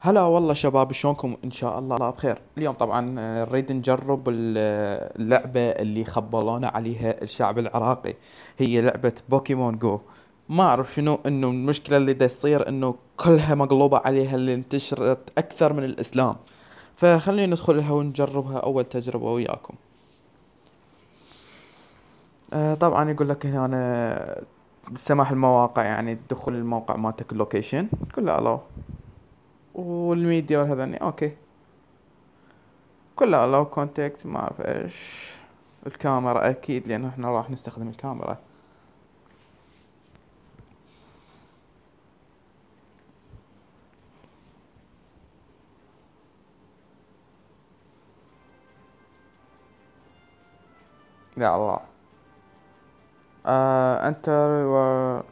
هلا والله شباب، شلونكم؟ ان شاء الله بخير. اليوم طبعا نريد نجرب اللعبة اللي خبلونا عليها الشعب العراقي. هي لعبة بوكيمون جو. ما اعرف شنو انه المشكلة اللي دا تصير، انه كلها مقلوبة عليها، اللي انتشرت اكثر من الاسلام. فخلينا ندخلها ونجربها اول تجربة وياكم. طبعا يقول لك هنا سماح المواقع، يعني تدخل الموقع مالتك، اللوكيشن كله الو، والميديا والهذني اوكي، كلها لو كونتاكت ما اعرف ايش. الكاميرا اكيد، لانه احنا راح نستخدم الكاميرا. يا الله. enter your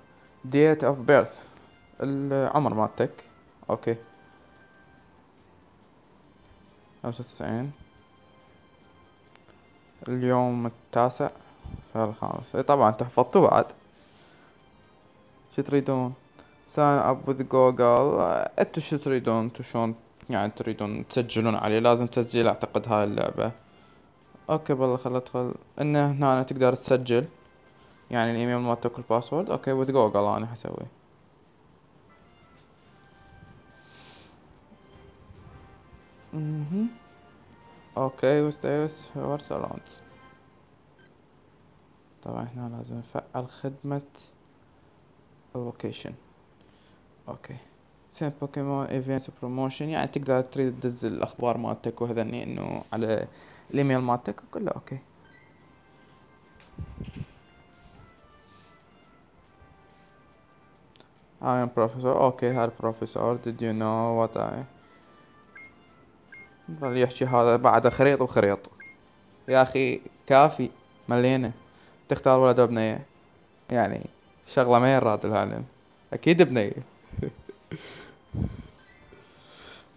date of birth، العمر مالتك. اوكي. 95. اليوم التاسع، شهر الخامس. إيه طبعا تحفظتوا بعد. شو تريدون؟ sign up with جوجل. انتو شو تريدون؟ انتو شلون يعني تريدون تسجلون عليه؟ لازم تسجيل اعتقد هاي اللعبة. اوكي بالله، خل ادخل. انه هنا تقدر تسجل، يعني الايميل مالتك والباسورد. اوكي with جوجل انا حسوي. اها. اوكي وستيوس هور سراوندز. طبعا هنا لازم نفعل خدمة اللوكيشن. اوكي. سين بوكيمون ايفنتس بروموشن، يعني تقدر تريد تدز الاخبار مالتك وهذني انه على الايميل مالتك كله. اوكي. I am professor. اوكي هذا البروفيسور. did you know what I. ظل يحكي هذا بعد خريط وخريط. يا اخي كافي، ملينا. تختار ولد وبنية، يعني شغلة ما يراد العالم. اكيد بنية.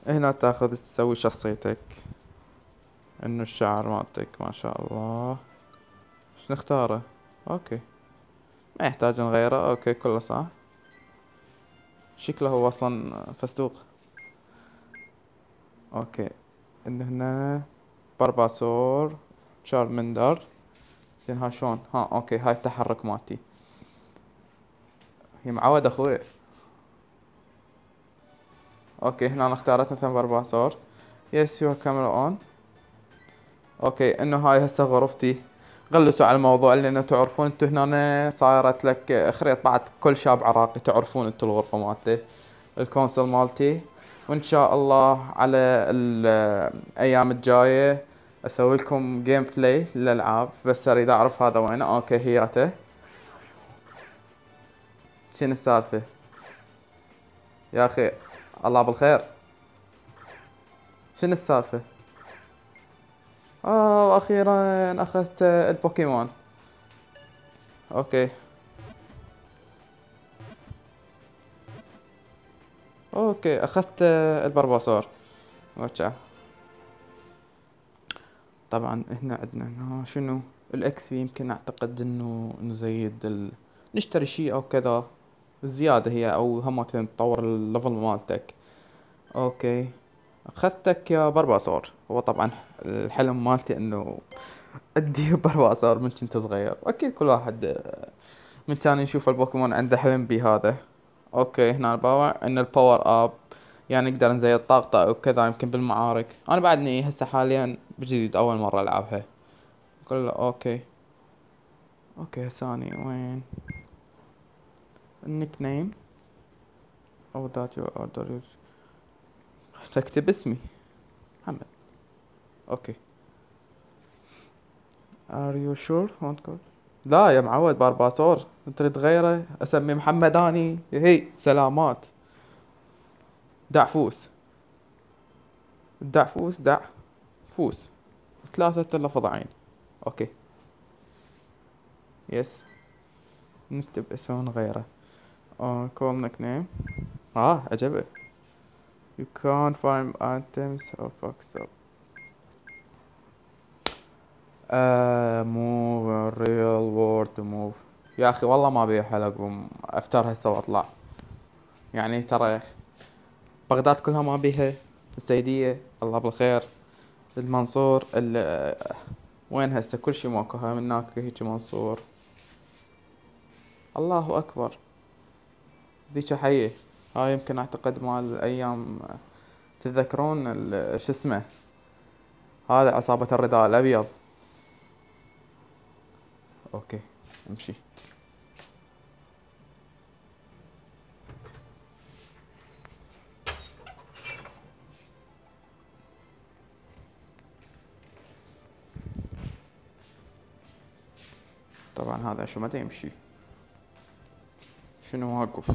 هنا تاخذ تسوي شخصيتك، انه الشعر مالتك ما شاء الله. ايش نختاره؟ اوكي، ما يحتاج نغيره. اوكي كله صح. شكله هو اصلا فستوق. اوكي. انه هنا برباسور، تشارمندر. زين ها شلون؟ ها اوكي، هاي التحرك مالتي. هي معود اخوي. اوكي هنا انا اختارت مثلا برباسور. يس يور كاميرا اون. اوكي انه هاي هسه غرفتي. غلسوا على الموضوع، لانه تعرفون انتو هنا صايرت لك خريط بعد كل شاب عراقي. تعرفون انتو الغرفة مالتي، الكونسل مالتي. وان شاء الله على الايام الجاية اسوي لكم جيم بلاي للالعاب، بس اريد اعرف هذا وينه. اوكي هياته. شنو السالفة يا اخي؟ الله بالخير. شنو السالفة؟ واخيرا اخذت البوكيمون. اوكي. اوكي اخذت البرباسور. واتشا. طبعا هنا عندنا هنا شنو الاكس في. يمكن اعتقد انه نزيد نشتري شيء او كذا زيادة هي، او هم تطور الليفل مالتك. اوكي. اخذتك يا برباسور. هو طبعا الحلم مالتي انه ادي برباسور من كنت صغير، واكيد كل واحد من كان يشوف البوكيمون عنده حلم بهذا. اوكي هنا الباور، ان الباور اب، يعني نقدر نزيد طاقته او كذا يمكن بالمعارك. انا بعدني هسه حاليا بجديد اول مرة العبها. كله اوكي. اوكي ثاني وين النيك نيم او ذات يو اوردر يوز. تكتب اسمي محمد. اوكي. ار يو شور وانت كود. لا يا معود، بارباسور انت تريد تغيره؟ اسمي محمد اني. هي سلامات. دعفوس. دعفوس دع فوس. ثلاثة لفظ عين. اوكي. يس. نكتب اسمه ونغيره. كول نيك نيم. عجبه. You can't find items of Pakistan. move real world move. يا اخي والله ما ابي حلقهم افتر هسه واطلع، يعني ترى بغداد كلها ما بيها. السيدية الله بالخير. المنصور وين هسه كل شي ماكو، هاي من هناك هيجي منصور. الله اكبر. ذيك حية. هاي يمكن اعتقد مال ايام، تتذكرون شو اسمه، هذا عصابة الرداء الابيض. اوكي امشي. طبعا هذا شو متى يمشي، شنو واقف؟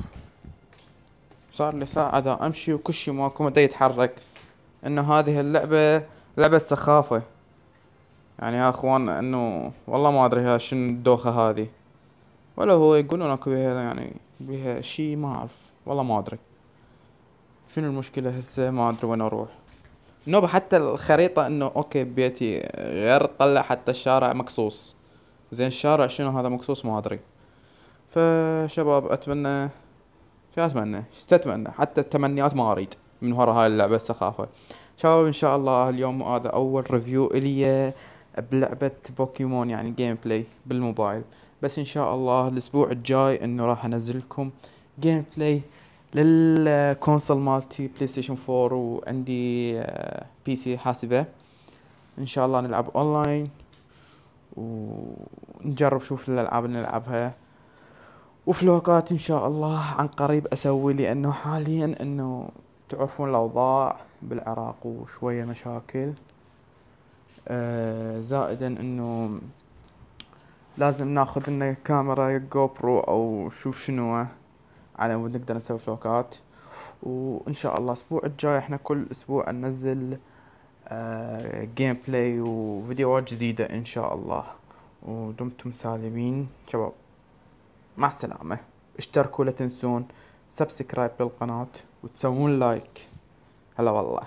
صار لي ساعة دا امشي وكل شي ماكو متى يتحرك. انه هذه اللعبة لعبة سخافة. يعني يا اخوان انه والله ما ادري شنو الدوخة هذه. ولا هو يقولون اكو بيها يعني بيها شي ما اعرف. والله ما ادري شنو المشكلة هسه، ما ادري وين اروح. نوبة حتى الخريطة انه اوكي بيتي غير تطلع حتى الشارع مقصوص. زين الشارع شنو هذا مقصوص ما ادري. فشباب اتمنى، شو اتمنى، شو تتمنى، حتى التمنيات ما اريد من ورا هاي اللعبة السخافة. شباب ان شاء الله اليوم هذا اول ريفيو الي بلعبة بوكيمون، يعني جيم بلاي بالموبايل. بس ان شاء الله الاسبوع الجاي انه راح انزل لكم جيم بلاي للكونسول مالتي بلاي ستيشن 4، وعندي بي سي حاسبة. ان شاء الله نلعب اونلاين ونجرب شوف الالعاب اللي نلعبها، وفلوقات ان شاء الله عن قريب اسوي، لانه حاليا انه تعرفون الاوضاع بالعراق وشوية مشاكل. زائدا انه لازم ناخذ لنا كاميرا جو برو او شوف شنو على مود نقدر نسوي فلوقات. وان شاء الله الاسبوع الجاي احنا كل اسبوع ننزل جيم بلاي وفيديوهات جديدة ان شاء الله. ودمتم سالمين شباب، مع السلامة. اشتركوا لا تنسون سبسكرايب للقناة وتسوون لايك. هلا والله.